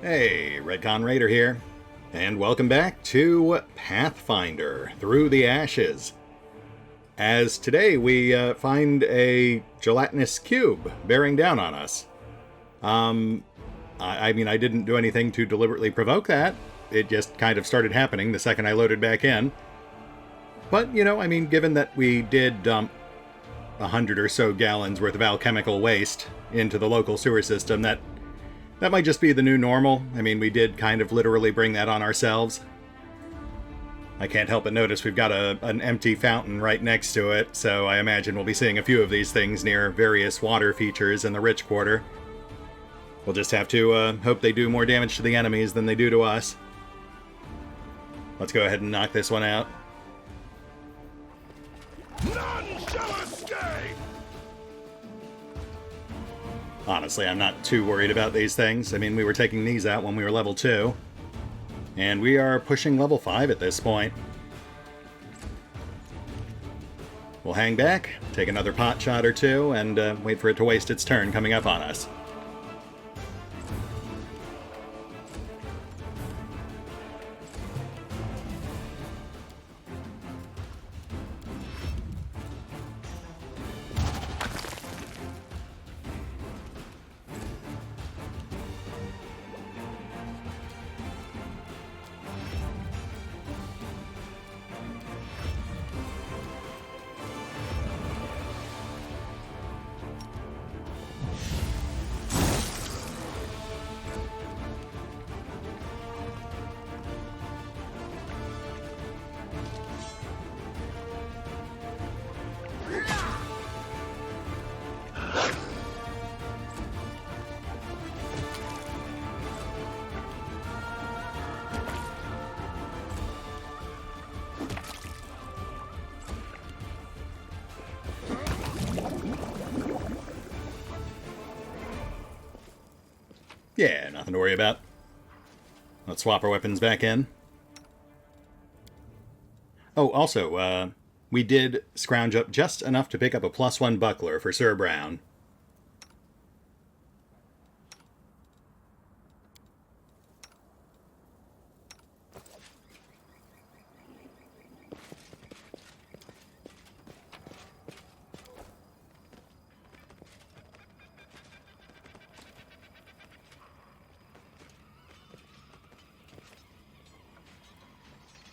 Hey, RetconRaider here, and welcome back to Pathfinder Through the Ashes. As today we find a gelatinous cube bearing down on us. I mean, I didn't do anything to deliberately provoke that. It just kind of started happening the second I loaded back in. But, you know, I mean, given that we did dump 100 or so gallons worth of alchemical waste into the local sewer system, that might just be the new normal. I mean, we did kind of literally bring that on ourselves. I can't help but notice we've got an empty fountain right next to it, so I imagine we'll be seeing a few of these things near various water features in the Rich Quarter. We'll just have to hope they do more damage to the enemies than they do to us. Let's go ahead and knock this one out. None shall escape! Honestly, I'm not too worried about these things. I mean, we were taking these out when we were level 2. And we are pushing level 5 at this point. We'll hang back, take another pot shot or two, and wait for it to waste its turn coming up on us. Yeah, nothing to worry about. Let's swap our weapons back in. Oh, also, we did scrounge up just enough to pick up a +1 buckler for Sir Brown.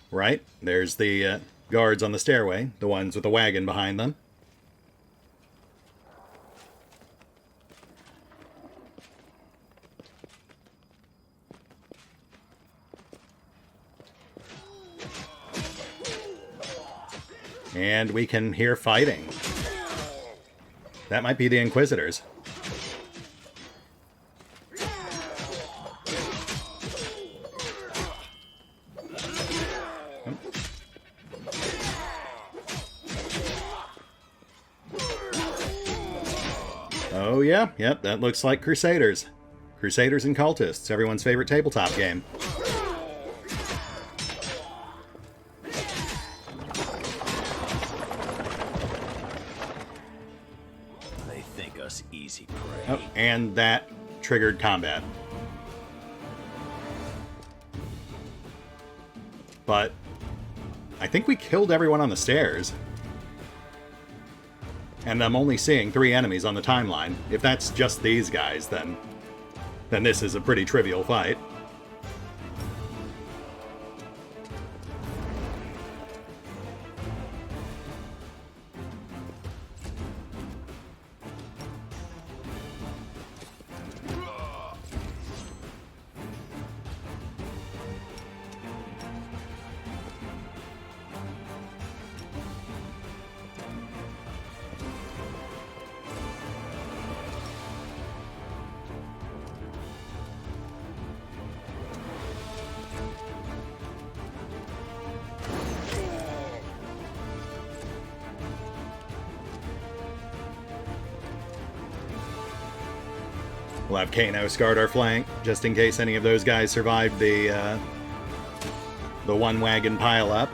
Right, there's the guards on the stairway, the ones with the wagon behind them. And we can hear fighting. That might be the Inquisitors. Oh yeah, yep, that looks like Crusaders. Crusaders and Cultists, everyone's favorite tabletop game. They think us easy prey. Oh, and that triggered combat. But I think we killed everyone on the stairs. And I'm only seeing 3 enemies on the timeline. If that's just these guys, then this is a pretty trivial fight. We'll have Kanos guard our flank, just in case any of those guys survived the one wagon pile up.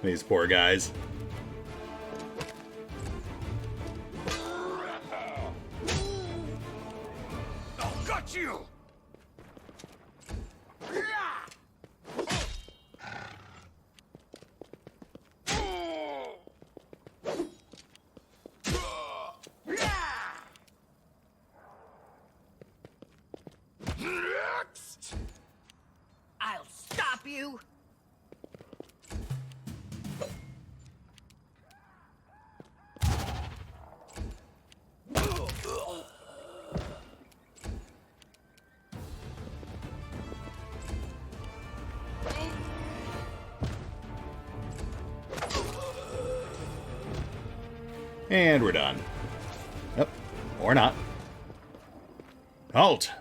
These poor guys. I'll got you! I'll stop you. And we're done. Yep. Or not. Halt!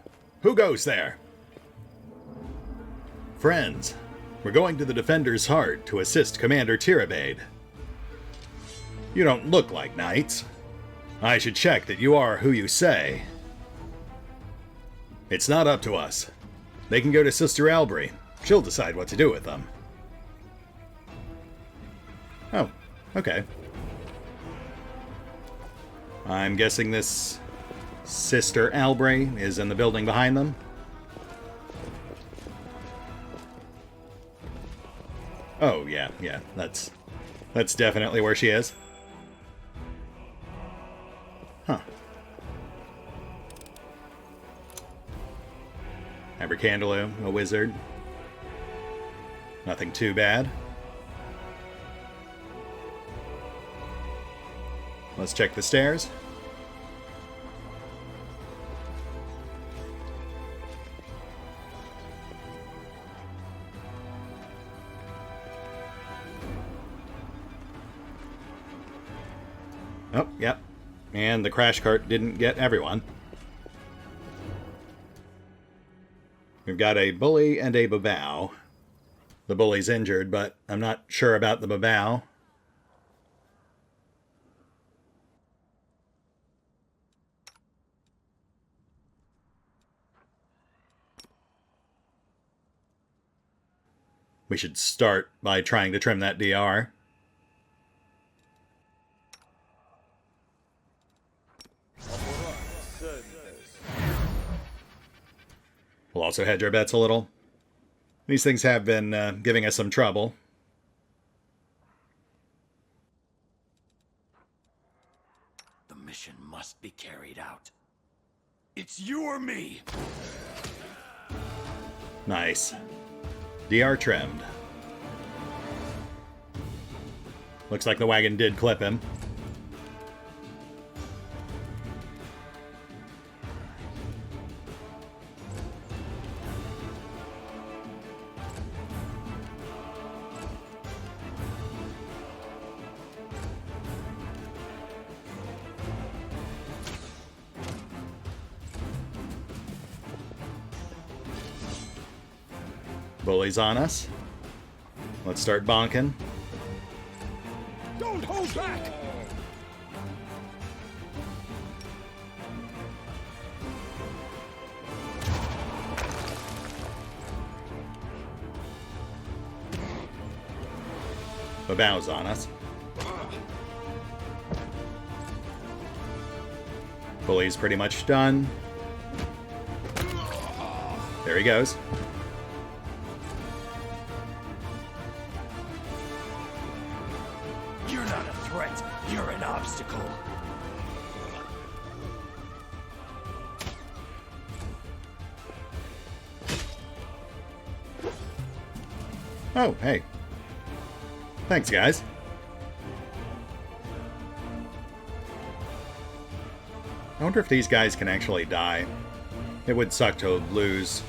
Who goes there? Friends, we're going to the Defender's Heart to assist Commander Tirabade. You don't look like knights. I should check that you are who you say. It's not up to us. They can go to Sister Albry. She'll decide what to do with them. Oh, okay. I'm guessing this Sister Albry is in the building behind them. Oh, yeah, that's definitely where she is. Huh. Abercandalo, a wizard. Nothing too bad. Let's check the stairs. Oh, yep. And the crash cart didn't get everyone. We've got a bully and a babao. The bully's injured, but I'm not sure about the babao. We should start by trying to trim that DR. We'll also hedge our bets a little. These things have been giving us some trouble. The mission must be carried out. It's you or me! Nice. DR trimmed. Looks like the wagon did clip him. Bully's on us. Let's start bonking. Don't hold back! Babao's on us. Bully's pretty much done. There he goes. You're not a threat, you're an obstacle. Oh, hey. Thanks, guys. I wonder if these guys can actually die. It would suck to lose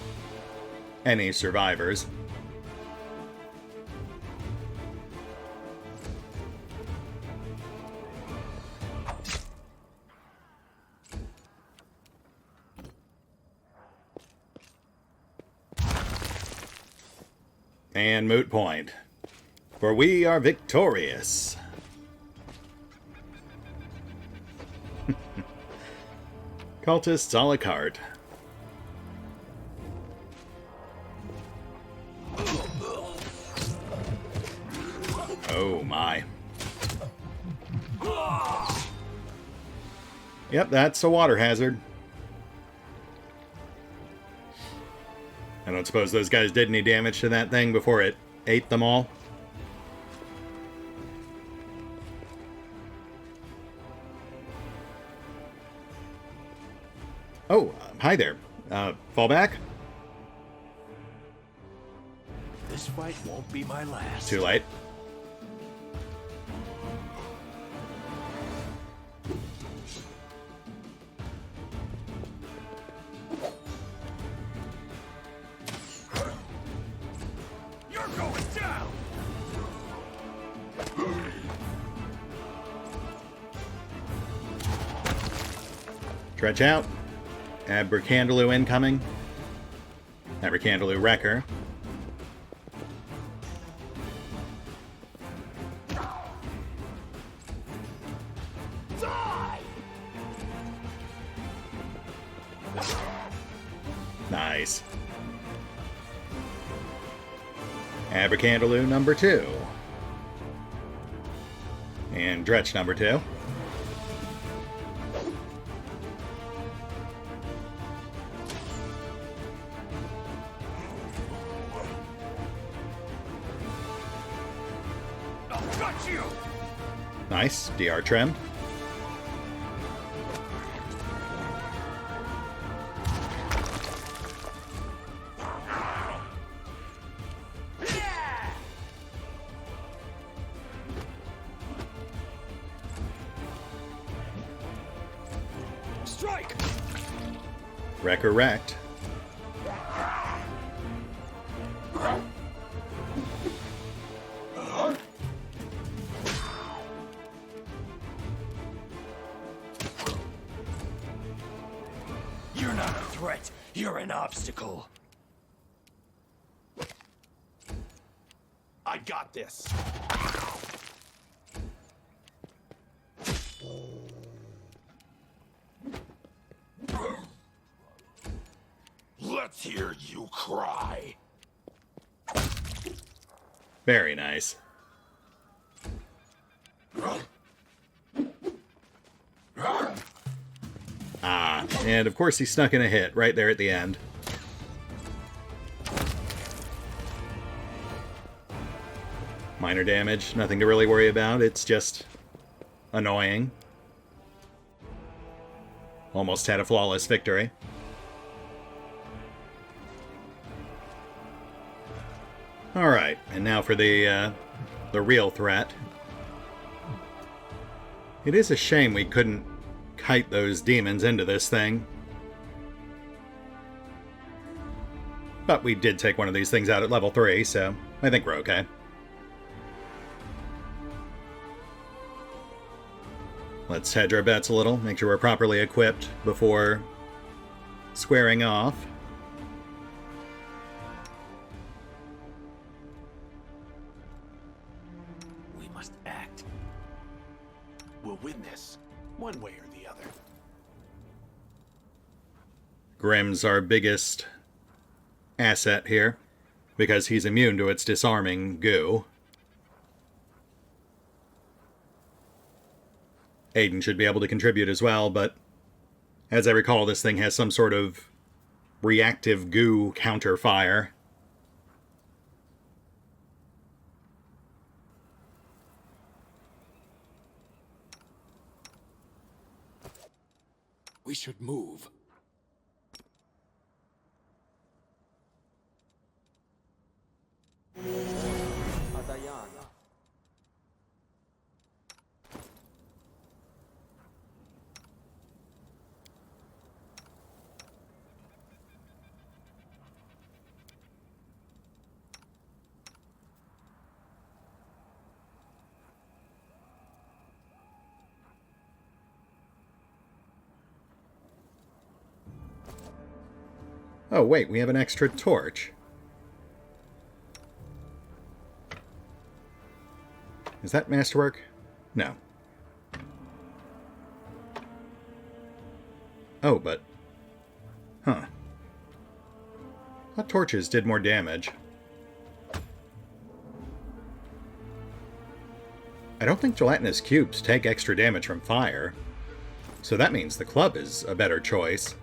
any survivors. And moot point. For we are victorious. Cultists a la carte. Oh my. Yep, that's a water hazard. I don't suppose those guys did any damage to that thing before it ate them all. Oh, hi there. Fall back? This fight won't be my last. Too late. You're going down. Stretch out. Abracandaloo incoming. Abracandaloo Wrecker. Die! Nice. Abracandaloo number 2. And Dretch number 2. Nice. DR trimmed. Strike! Wrecker wrecked. You're not a threat. You're an obstacle. I got this. Let's hear you cry. Very nice. Ah, and of course he snuck in a hit right there at the end. Minor damage, nothing to really worry about, it's just annoying. Almost had a flawless victory. Alright, and now for the real threat. It is a shame we couldn't kite those demons into this thing. But we did take one of these things out at level 3, so I think we're okay. Let's hedge our bets a little, make sure we're properly equipped before squaring off. We must act. We'll win this, one way or the other. Grimm's our biggest asset here, because he's immune to its disarming goo. Aiden should be able to contribute as well, but as I recall, this thing has some sort of reactive goo counter fire. We should move. Oh wait, we have an extra torch. Is that masterwork? No. Oh, but... Huh. I thought torches did more damage. I don't think gelatinous cubes take extra damage from fire, so that means the club is a better choice.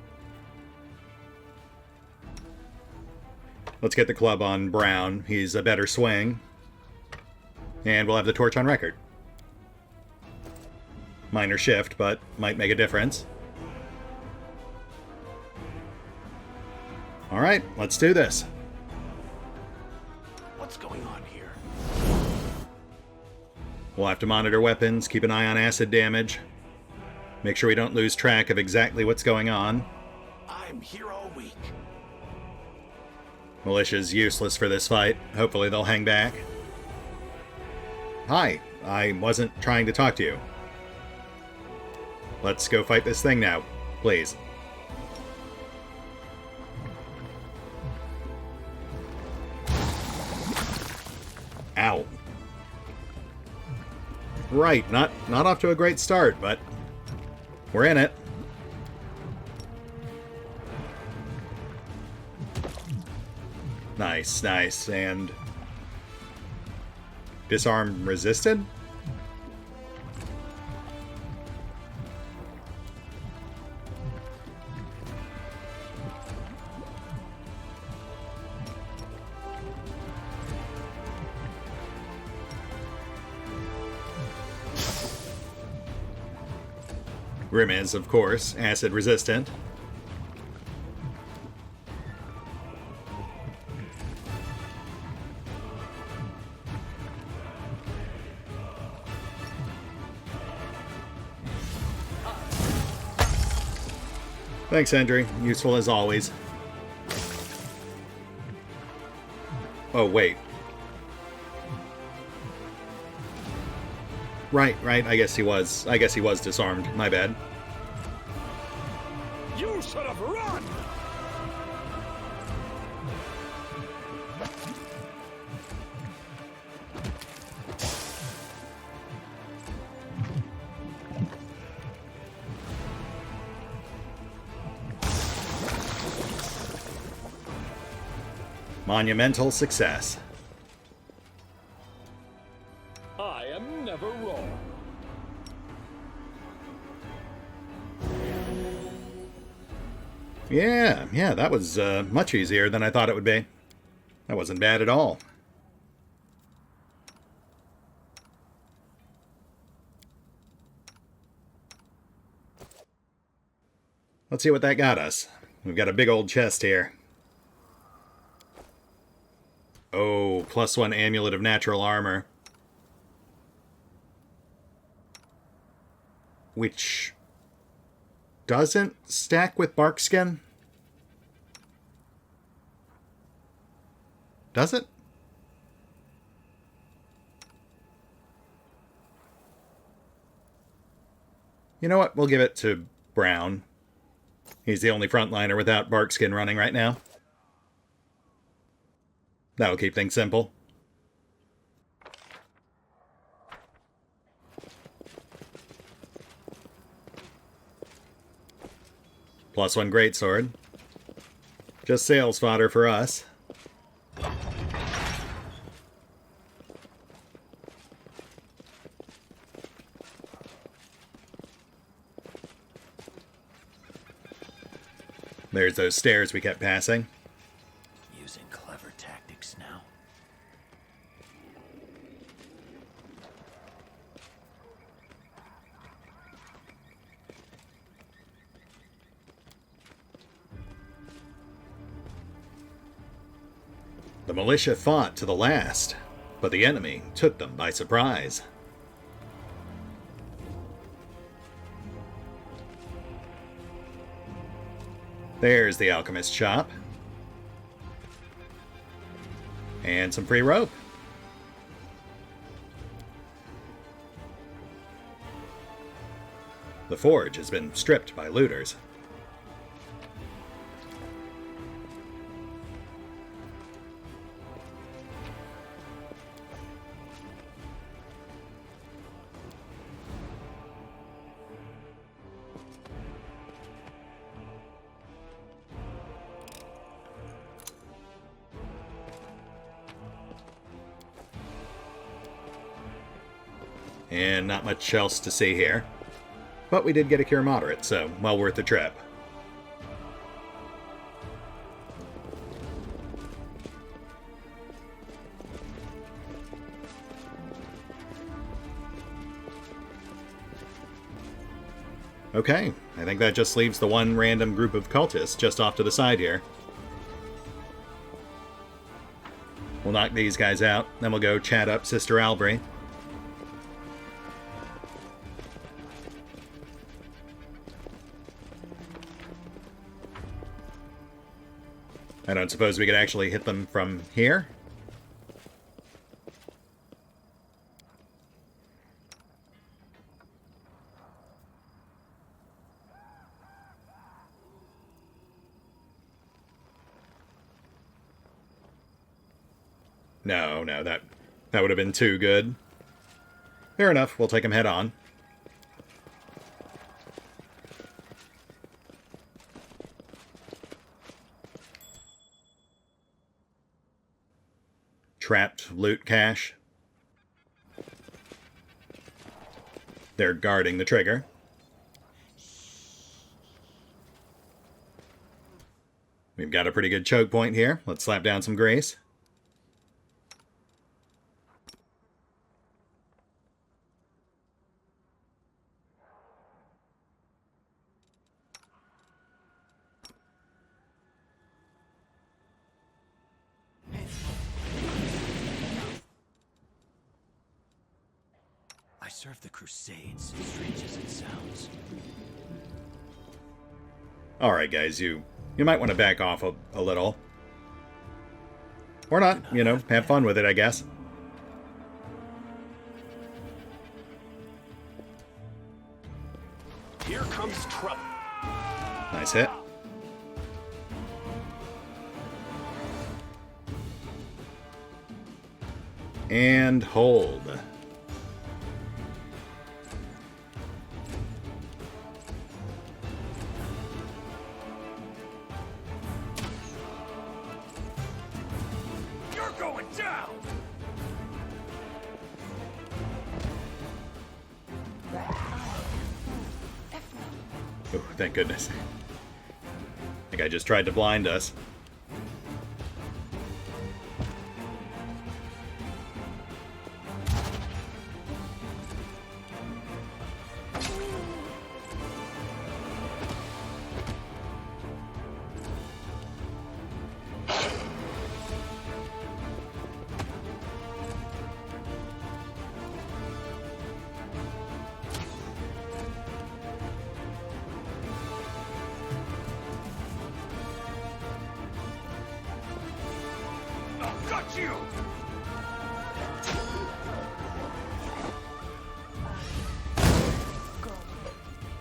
Let's get the club on Brown. He's a better swing. And we'll have the torch on record. Minor shift, but might make a difference. Alright, let's do this. What's going on here? We'll have to monitor weapons, keep an eye on acid damage. Make sure we don't lose track of exactly what's going on. I'm here all week. Militia's useless for this fight. Hopefully they'll hang back. Hi, I wasn't trying to talk to you. Let's go fight this thing now, please. Ow. Right, not off to a great start, but we're in it. Nice, nice, and disarm resisted? Grim is, of course, acid resistant. Thanks, Hendry. Useful as always. Oh, wait. Right. I guess he was disarmed. My bad. You should have run! Monumental success. I am never wrong. Yeah, that was much easier than I thought it would be. That wasn't bad at all. Let's see what that got us. We've got a big old chest here. Oh, +1 Amulet of Natural Armor. Which doesn't stack with Barkskin? Does it? You know what? We'll give it to Brown. He's the only frontliner without Barkskin running right now. That'll keep things simple. +1 greatsword. Just sales fodder for us. There's those stairs we kept passing. Using clever tactics now. The militia fought to the last, but the enemy took them by surprise. There's the alchemist shop. And some free rope. The forge has been stripped by looters. And not much else to see here. But we did get a Cure Moderate, so well worth the trip. Okay, I think that just leaves the one random group of cultists just off to the side here. We'll knock these guys out, then we'll go chat up Sister Albry. I don't suppose we could actually hit them from here? No, that would have been too good. Fair enough, we'll take him head on. Trapped loot cache. They're guarding the trigger. We've got a pretty good choke point here. Let's slap down some grace. I serve the Crusades, strange as it sounds. Alright guys, you might want to back off a little. Or not, you know, have fun with it, I guess. Here comes trouble. Nice hit. And hold. You're going down! Oh, thank goodness. I think I just tried to blind us. You!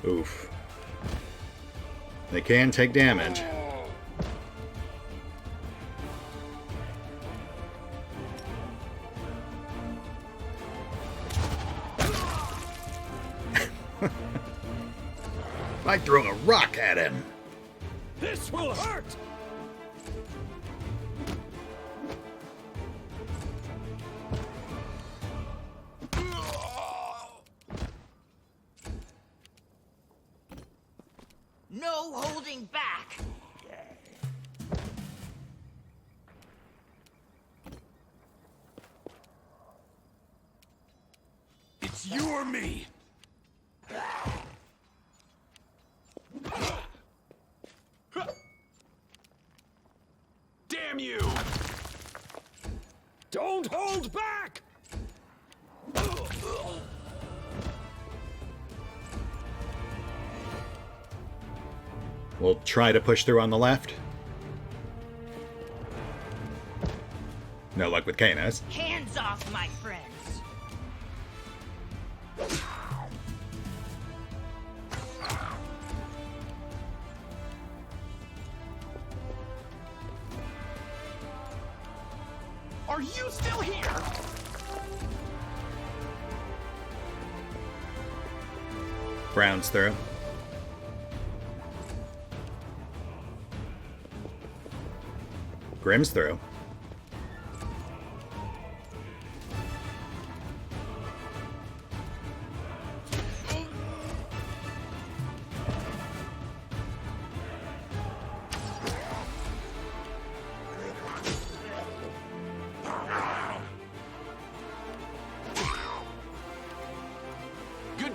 Oof. They can take damage. I threw a rock at him. This will hurt! No holding back! It's you or me! Damn you! Don't hold back! We'll try to push through on the left. No luck with Canis. Hands off, my friends! Are you still here? Brown's through. Grim's through.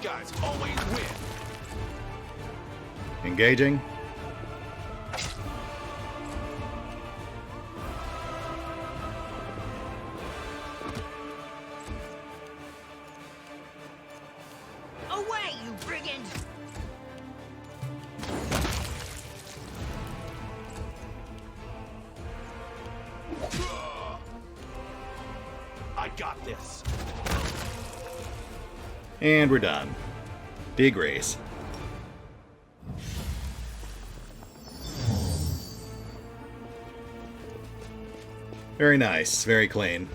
good guys always win. Engaging. Away, you brigand! I got this. And we're done. Big race. Very nice, very clean.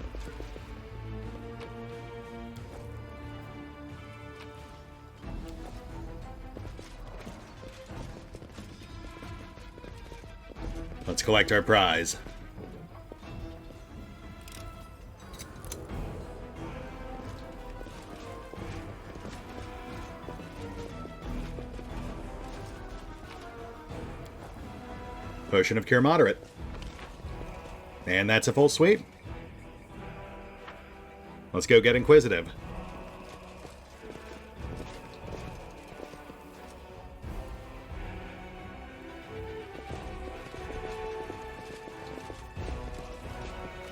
Let's collect our prize. Potion of Cure Moderate. And that's a full sweep. Let's go get inquisitive.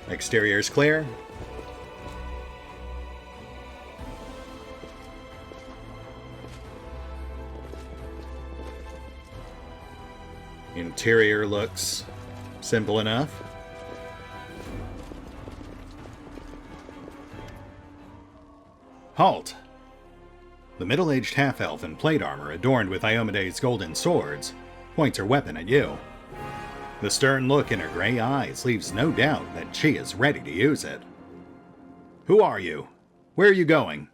Exterior's clear. Interior looks simple enough. Halt! The middle-aged half-elf in plate armor adorned with Iomede's golden swords points her weapon at you. The stern look in her gray eyes leaves no doubt that she is ready to use it. Who are you? Where are you going?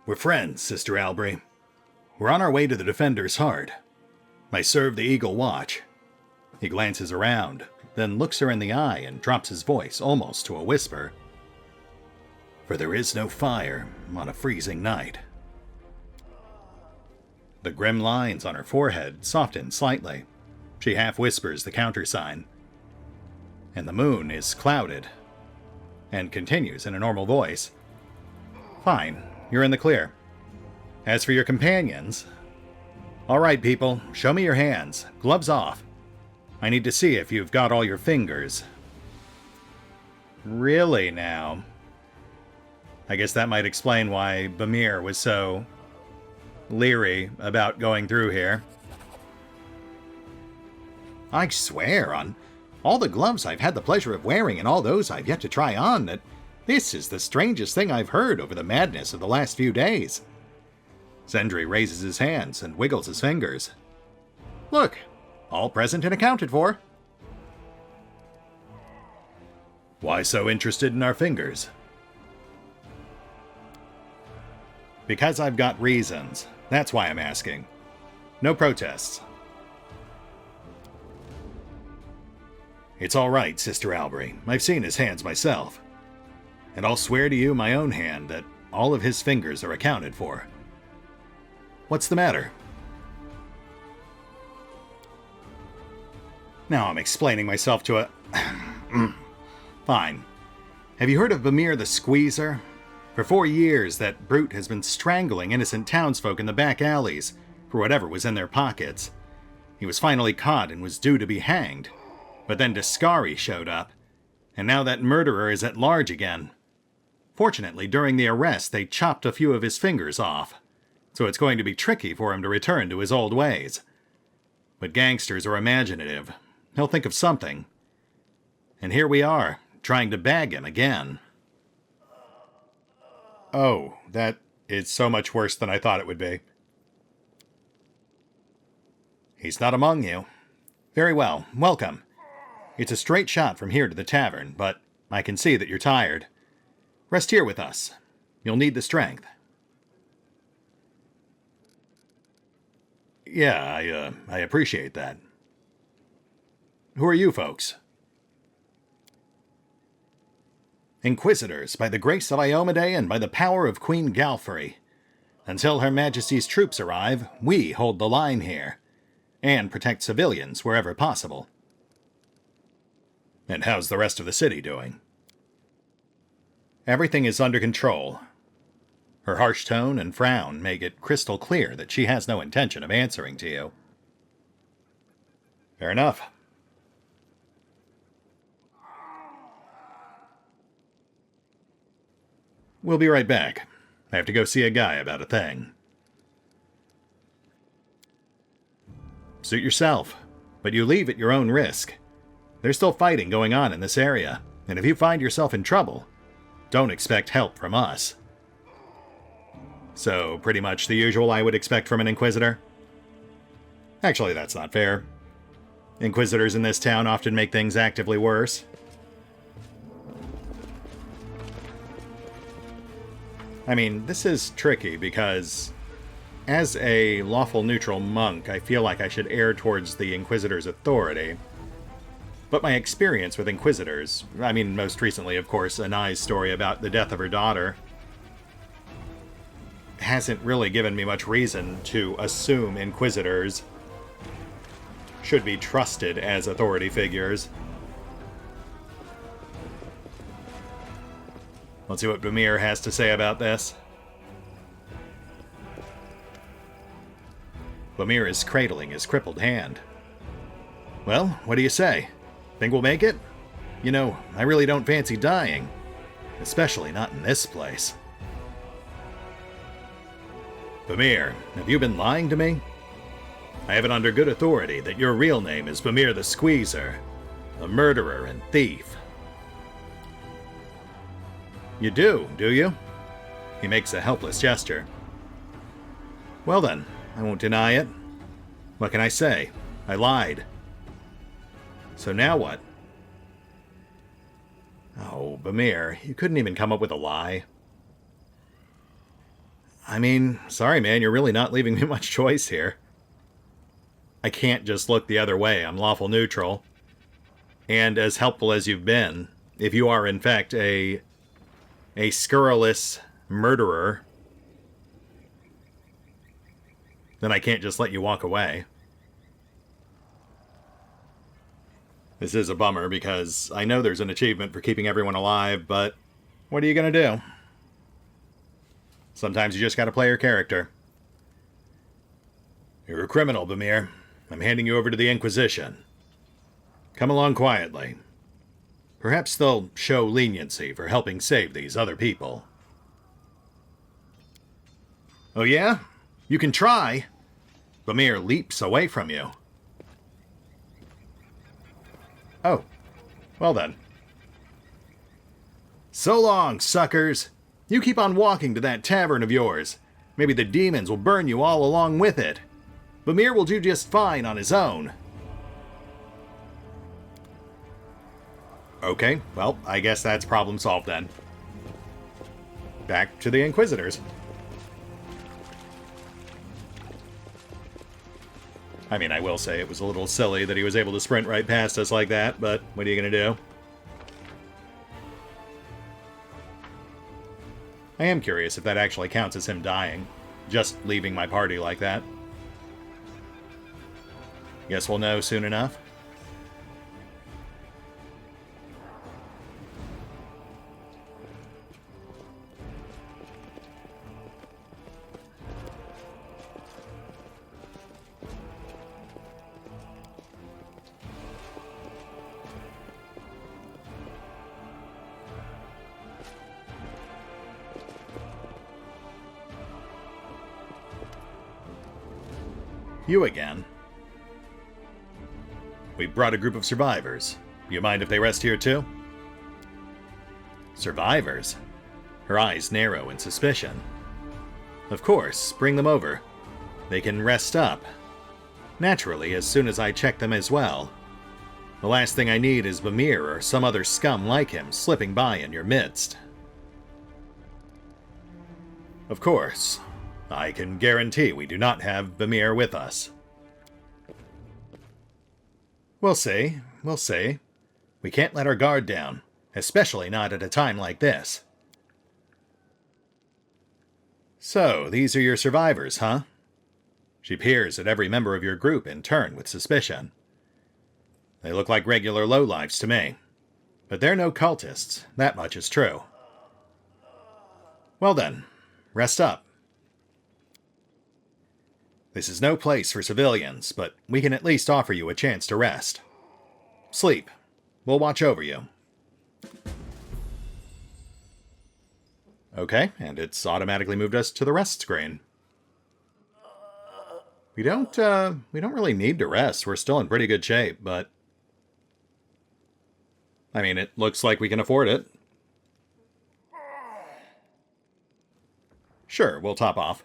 We're friends, Sister Albry. We're on our way to the Defender's Heart. I serve the Eagle Watch. He glances around, then looks her in the eye and drops his voice almost to a whisper. For there is no fire on a freezing night. The grim lines on her forehead soften slightly. She half whispers the countersign. And the moon is clouded. And continues in a normal voice. Fine, you're in the clear. As for your companions... All right, people, show me your hands. Gloves off. I need to see if you've got all your fingers. Really now? I guess that might explain why Bamir was so leery about going through here. I swear on all the gloves I've had the pleasure of wearing and all those I've yet to try on that this is the strangest thing I've heard over the madness of the last few days. Sendri raises his hands and wiggles his fingers. Look, all present and accounted for. Why so interested in our fingers? Because I've got reasons. That's why I'm asking. No protests. It's all right, Sister Albry. I've seen his hands myself. And I'll swear to you my own hand that all of his fingers are accounted for. What's the matter? Now I'm explaining myself to a... Fine. Have you heard of Bamir the Squeezer? For 4 years, that brute has been strangling innocent townsfolk in the back alleys for whatever was in their pockets. He was finally caught and was due to be hanged. But then Dascari showed up, and now that murderer is at large again. Fortunately, during the arrest, they chopped a few of his fingers off, so it's going to be tricky for him to return to his old ways. But gangsters are imaginative. He'll think of something. And here we are, trying to bag him again. Oh, that is so much worse than I thought it would be. He's not among you. Very well, welcome. It's a straight shot from here to the tavern, but I can see that you're tired. Rest here with us. You'll need the strength. Yeah, I appreciate that. Who are you folks? Inquisitors, by the grace of Iomede and by the power of Queen Galfrey. Until Her Majesty's troops arrive, we hold the line here, and protect civilians wherever possible. And how's the rest of the city doing? Everything is under control. Her harsh tone and frown make it crystal clear that she has no intention of answering to you. Fair enough. We'll be right back. I have to go see a guy about a thing. Suit yourself, but you leave at your own risk. There's still fighting going on in this area, and if you find yourself in trouble, don't expect help from us. So, pretty much the usual I would expect from an Inquisitor? Actually, that's not fair. Inquisitors in this town often make things actively worse. I mean, this is tricky because, as a lawful neutral monk, I feel like I should err towards the Inquisitor's authority. But my experience with Inquisitors, I mean, most recently, of course, Anai's story about the death of her daughter, hasn't really given me much reason to assume Inquisitors should be trusted as authority figures. Let's see what Bamir has to say about this. Bamir is cradling his crippled hand. Well, what do you say? Think we'll make it? You know, I really don't fancy dying. Especially not in this place. Bamir, have you been lying to me? I have it under good authority that your real name is Bamir the Squeezer, a murderer and thief. You do you? He makes a helpless gesture. Well then, I won't deny it. What can I say? I lied. So now what? Oh, Bamir, you couldn't even come up with a lie. I mean, sorry man, you're really not leaving me much choice here. I can't just look the other way, I'm lawful neutral. And as helpful as you've been, if you are in fact a scurrilous murderer, then I can't just let you walk away. This is a bummer because I know there's an achievement for keeping everyone alive, but what are you going to do? Sometimes you just gotta play your character. You're a criminal, Bamir. I'm handing you over to the Inquisition. Come along quietly. Perhaps they'll show leniency for helping save these other people. Oh yeah? You can try. Bamir leaps away from you. Oh. Well then. So long, suckers! You keep on walking to that tavern of yours. Maybe the demons will burn you all along with it. Bamir will do just fine on his own. Okay, well, I guess that's problem solved then. Back to the Inquisitors. I mean, I will say it was a little silly that he was able to sprint right past us like that, but what are you gonna do? I am curious if that actually counts as him dying. Just leaving my party like that. Guess we'll know soon enough. You again. We brought a group of survivors. You mind if they rest here too? Survivors? Her eyes narrow in suspicion. Of course, bring them over. They can rest up. Naturally, as soon as I check them as well. The last thing I need is Bamir or some other scum like him slipping by in your midst. Of course. I can guarantee we do not have Bamir with us. We'll see. We'll see. We can't let our guard down, especially not at a time like this. So, these are your survivors, huh? She peers at every member of your group in turn with suspicion. They look like regular lowlifes to me. But they're no cultists, that much is true. Well then, rest up. This is no place for civilians, but we can at least offer you a chance to rest. Sleep. We'll watch over you. Okay, and it's automatically moved us to the rest screen. We don't really need to rest. We're still in pretty good shape, but I mean, it looks like we can afford it. Sure, we'll top off.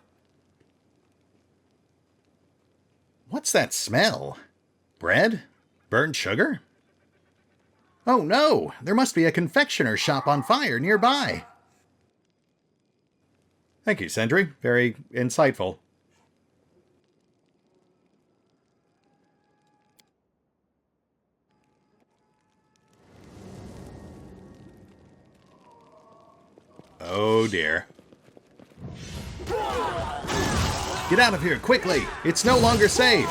What's that smell? Bread? Burned sugar? Oh no! There must be a confectioner's shop on fire nearby. Thank you, Sentry. Very insightful. Oh dear. Get out of here, quickly! It's no longer safe!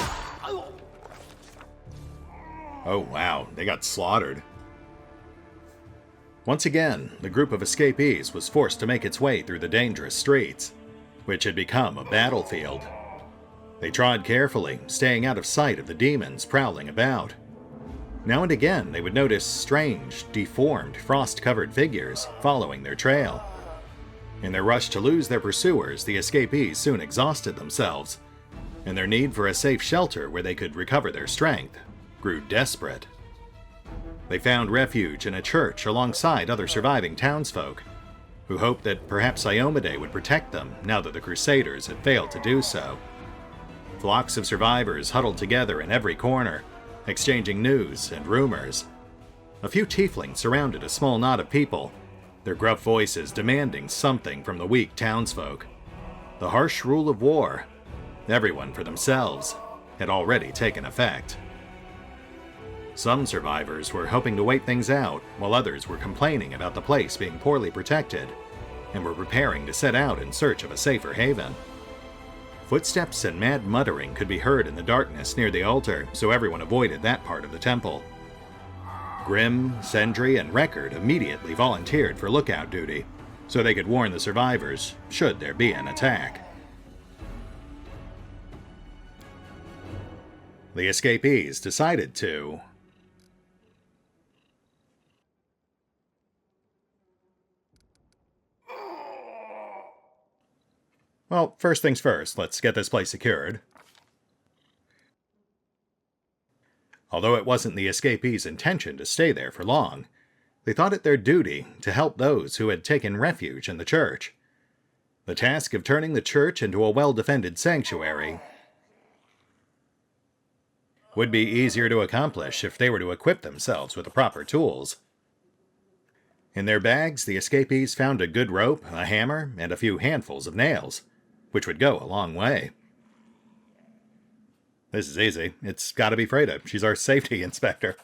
Oh wow, they got slaughtered. Once again, the group of escapees was forced to make its way through the dangerous streets, which had become a battlefield. They trod carefully, staying out of sight of the demons prowling about. Now and again, they would notice strange, deformed, frost-covered figures following their trail. In their rush to lose their pursuers, the escapees soon exhausted themselves, and their need for a safe shelter where they could recover their strength grew desperate. They found refuge in a church alongside other surviving townsfolk, who hoped that perhaps Iomedae would protect them now that the Crusaders had failed to do so. Flocks of survivors huddled together in every corner, exchanging news and rumors. A few tieflings surrounded a small knot of people, their gruff voices demanding something from the weak townsfolk. The harsh rule of war, everyone for themselves, had already taken effect. Some survivors were hoping to wait things out, while others were complaining about the place being poorly protected, and were preparing to set out in search of a safer haven. Footsteps and mad muttering could be heard in the darkness near the altar, so everyone avoided that part of the temple. Grimm, Sentry, and Record immediately volunteered for lookout duty, so they could warn the survivors should there be an attack. The escapees decided to well, first things first, let's get this place secured. Although it wasn't the escapees' intention to stay there for long, they thought it their duty to help those who had taken refuge in the church. The task of turning the church into a well-defended sanctuary would be easier to accomplish if they were to equip themselves with the proper tools. In their bags, the escapees found a good rope, a hammer, and a few handfuls of nails, which would go a long way. This is easy. It's gotta be Freda. She's our safety inspector.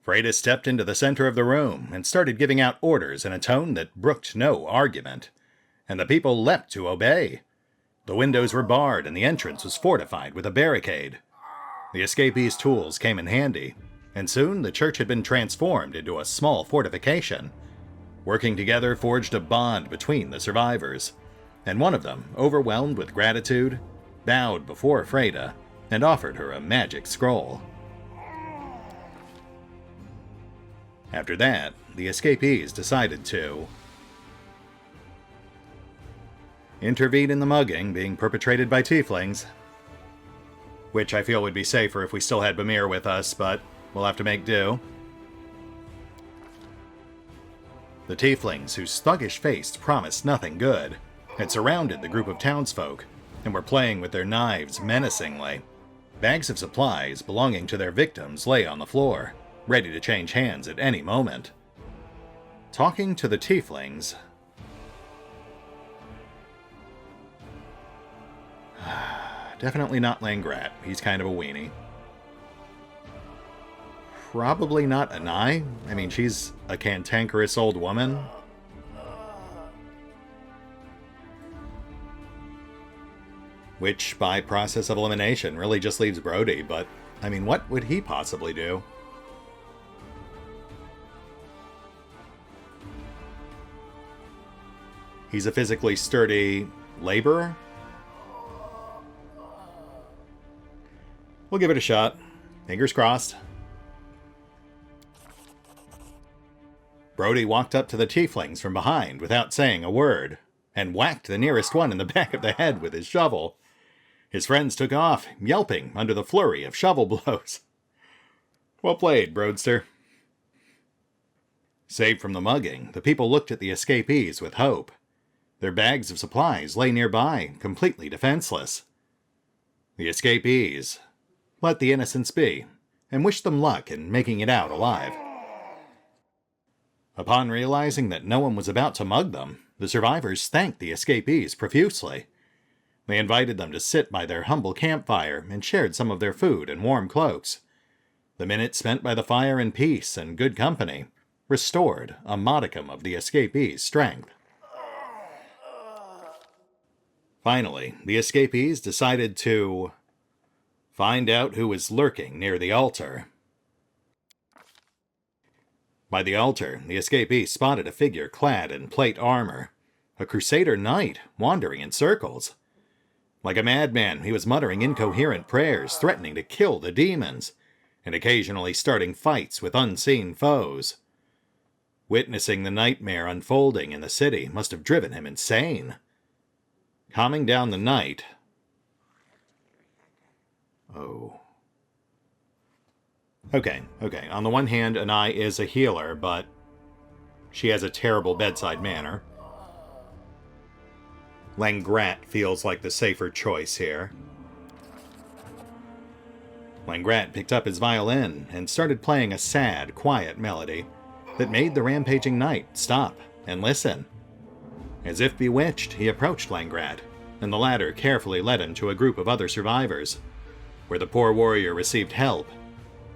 Freda stepped into the center of the room and started giving out orders in a tone that brooked no argument, and the people leapt to obey. The windows were barred and the entrance was fortified with a barricade. The escapees' tools came in handy, and soon the church had been transformed into a small fortification. Working together forged a bond between the survivors, and one of them, overwhelmed with gratitude, bowed before Freda and offered her a magic scroll. After that, the escapees decided to intervene in the mugging being perpetrated by tieflings, which I feel would be safer if we still had Bamir with us, but we'll have to make do. The tieflings, whose thuggish face promised nothing good, had surrounded the group of townsfolk and were playing with their knives menacingly. Bags of supplies belonging to their victims lay on the floor, ready to change hands at any moment. Talking to the tieflings, definitely not Langrat. He's kind of a weenie. Probably not Anai. I mean, she's a cantankerous old woman. Which, by process of elimination, really just leaves Brody, but, I mean, what would he possibly do? He's a physically sturdy laborer? We'll give it a shot. Fingers crossed. Brody walked up to the tieflings from behind without saying a word, and whacked the nearest one in the back of the head with his shovel. His friends took off, yelping under the flurry of shovel blows. Well played, Broadster. Saved from the mugging, the people looked at the escapees with hope. Their bags of supplies lay nearby, completely defenseless. The escapees let the innocents be, and wished them luck in making it out alive. Upon realizing that no one was about to mug them, the survivors thanked the escapees profusely. They invited them to sit by their humble campfire and shared some of their food and warm cloaks. The minutes spent by the fire in peace and good company restored a modicum of the escapees' strength. Finally, the escapees decided to find out who was lurking near the altar. By the altar, the escapees spotted a figure clad in plate armor, a crusader knight wandering in circles. Like a madman, he was muttering incoherent prayers, threatening to kill the demons, and occasionally starting fights with unseen foes. Witnessing the nightmare unfolding in the city must have driven him insane. Calming down the night... Oh. Okay. On the one hand, Anai is a healer, but she has a terrible bedside manner. Langrat feels like the safer choice here. Langrat picked up his violin and started playing a sad, quiet melody that made the rampaging knight stop and listen. As if bewitched, he approached Langrat, and the latter carefully led him to a group of other survivors, where the poor warrior received help,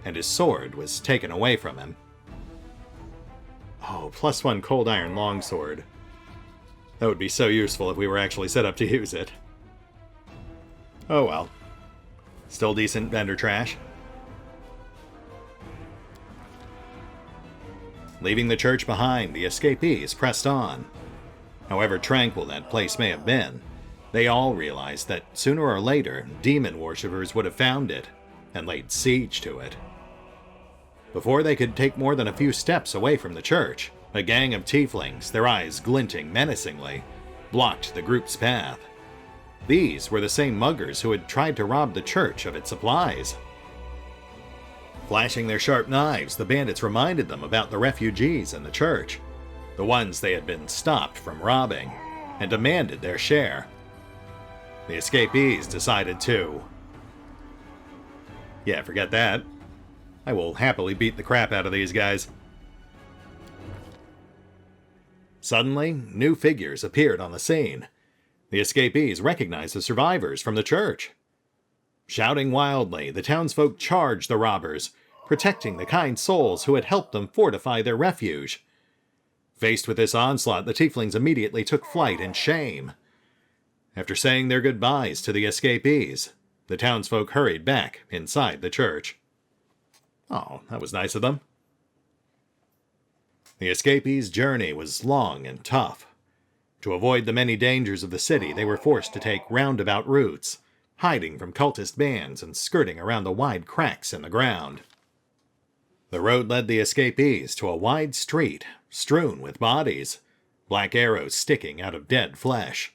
and his sword was taken away from him. Oh, +1 cold iron longsword. That would be so useful if we were actually set up to use it. Oh well. Still decent vendor trash. Leaving the church behind, the escapees pressed on. However tranquil that place may have been, they all realized that sooner or later, demon worshippers would have found it and laid siege to it. Before they could take more than a few steps away from the church, a gang of tieflings, their eyes glinting menacingly, blocked the group's path. These were the same muggers who had tried to rob the church of its supplies. Flashing their sharp knives, the bandits reminded them about the refugees in the church, the ones they had been stopped from robbing, and demanded their share. The escapees decided to... Yeah, forget that. I will happily beat the crap out of these guys. Suddenly, new figures appeared on the scene. The escapees recognized the survivors from the church. Shouting wildly, the townsfolk charged the robbers, protecting the kind souls who had helped them fortify their refuge. Faced with this onslaught, the tieflings immediately took flight in shame. After saying their goodbyes to the escapees, the townsfolk hurried back inside the church. Oh, that was nice of them. The escapees' journey was long and tough. To avoid the many dangers of the city, they were forced to take roundabout routes, hiding from cultist bands and skirting around the wide cracks in the ground. The road led the escapees to a wide street, strewn with bodies, black arrows sticking out of dead flesh.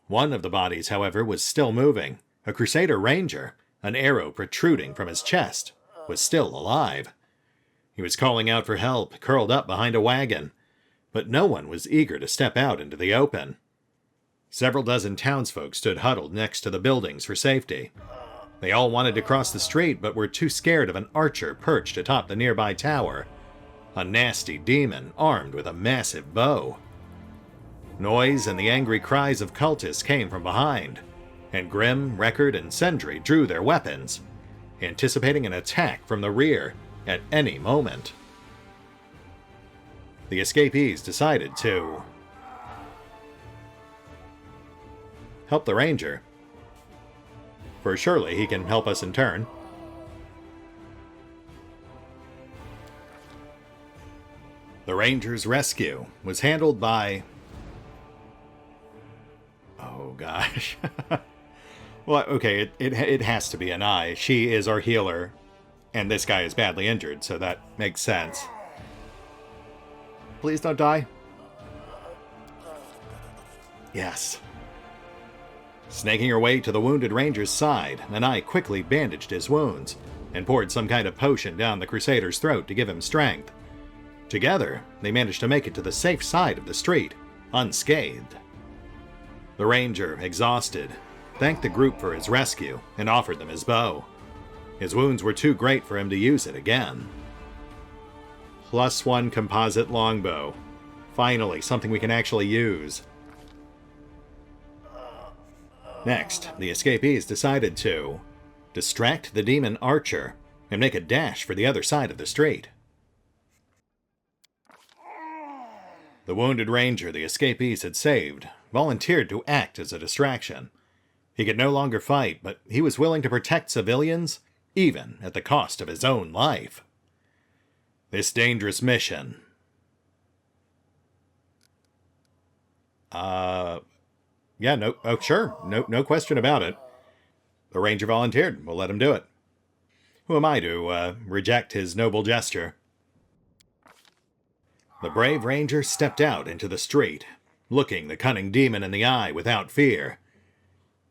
One of the bodies, however, was still moving. A Crusader Ranger, an arrow protruding from his chest, was still alive. He was calling out for help, curled up behind a wagon, but no one was eager to step out into the open. Several dozen townsfolk stood huddled next to the buildings for safety. They all wanted to cross the street, but were too scared of an archer perched atop the nearby tower, a nasty demon armed with a massive bow. Noise and the angry cries of cultists came from behind, and Grim, Record, and Sentry drew their weapons, anticipating an attack from the rear at any moment. The escapees decided to help the ranger, for surely he can help us in turn. The ranger's rescue was handled by gosh. Well, okay, it has to be an eye. She is our healer, and this guy is badly injured, so that makes sense. Please don't die. Yes. Snaking her way to the wounded ranger's side, an eye quickly bandaged his wounds and poured some kind of potion down the crusader's throat to give him strength. Together, they managed to make it to the safe side of the street, unscathed. The ranger, exhausted, thanked the group for his rescue and offered them his bow. His wounds were too great for him to use it again. +1 composite longbow. Finally, something we can actually use. Next, the escapees decided to distract the demon archer and make a dash for the other side of the street. The wounded ranger the escapees had saved volunteered to act as a distraction. He could no longer fight, but he was willing to protect civilians, even at the cost of his own life. This dangerous mission... Yeah, no, oh, sure, no question about it. The ranger volunteered. We'll let him do it. Who am I to reject his noble gesture? The brave ranger stepped out into the street, looking the cunning demon in the eye without fear.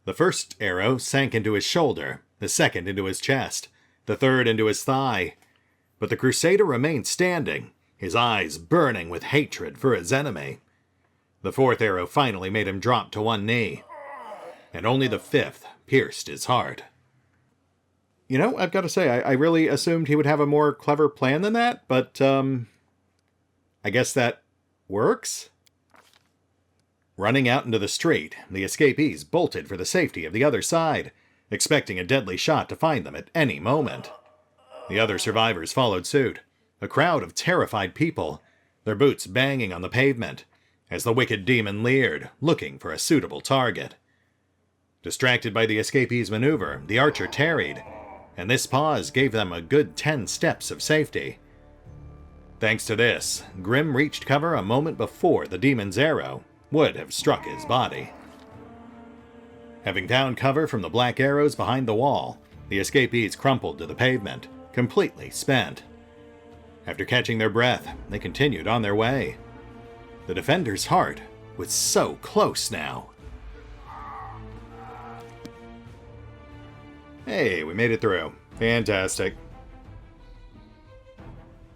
The first arrow sank into his shoulder, the second into his chest, the third into his thigh. But the crusader remained standing, his eyes burning with hatred for his enemy. The fourth arrow finally made him drop to one knee, and only the fifth pierced his heart. You know, I've got to say, I really assumed he would have a more clever plan than that, but, I guess that works? Running out into the street, the escapees bolted for the safety of the other side, expecting a deadly shot to find them at any moment. The other survivors followed suit, a crowd of terrified people, their boots banging on the pavement, as the wicked demon leered, looking for a suitable target. Distracted by the escapees' maneuver, the archer tarried, and this pause gave them a good 10 steps of safety. Thanks to this, Grim reached cover a moment before the demon's arrow would have struck his body. Having found cover from the black arrows behind the wall, the escapees crumpled to the pavement, completely spent. After catching their breath, they continued on their way. The defender's heart was so close now. Hey, we made it through. Fantastic.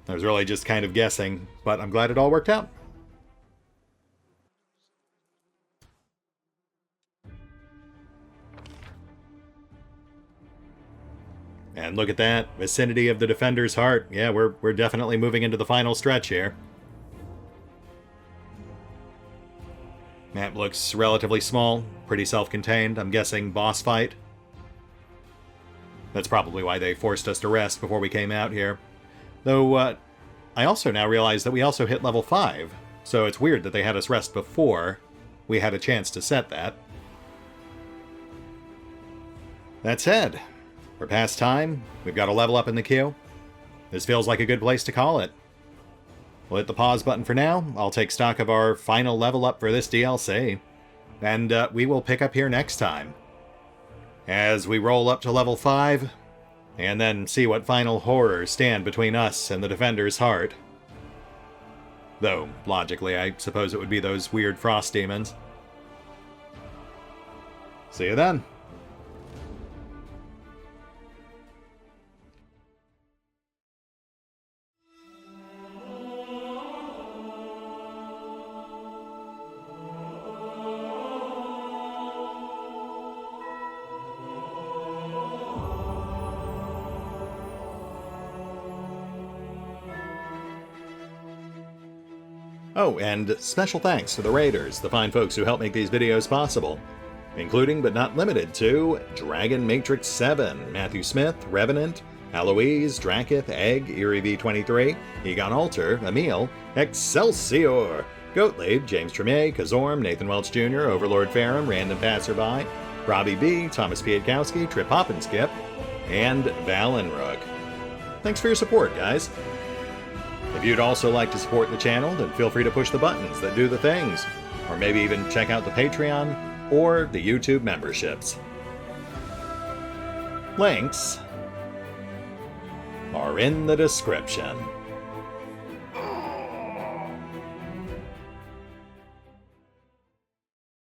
I was really just kind of guessing, but I'm glad it all worked out. And look at that, vicinity of the defender's heart. Yeah, we're definitely moving into the final stretch here. Map looks relatively small, pretty self-contained. I'm guessing boss fight. That's probably why they forced us to rest before we came out here. Though, I also now realize that we also hit level 5, so it's weird that they had us rest before we had a chance to set that. That said, for past time, we've got a level up in the queue. This feels like a good place to call it. We'll hit the pause button for now. I'll take stock of our final level up for this DLC, and we will pick up here next time, as we roll up to level 5, and then see what final horrors stand between us and the defender's heart. Though, logically, I suppose it would be those weird frost demons. See you then. Oh, and special thanks to the Raiders, the fine folks who help make these videos possible, including but not limited to Dragon Matrix 7, Mathew Smith, Revenant, Alois, Drakiith, Egg, Eerie V23, EgonAlter, Emile, Exsellsior, Gottlieb, James Trimmier, Kazorm, Nathan Welch Jr., OverlordPherom, RandomPassrby, RobbyB, Tomasz Piątkowski, Triphoppenskip, and Valinrook. Thanks for your support, guys. If you'd also like to support the channel, then feel free to push the buttons that do the things, or maybe even check out the Patreon. or the YouTube memberships. Links are in the description.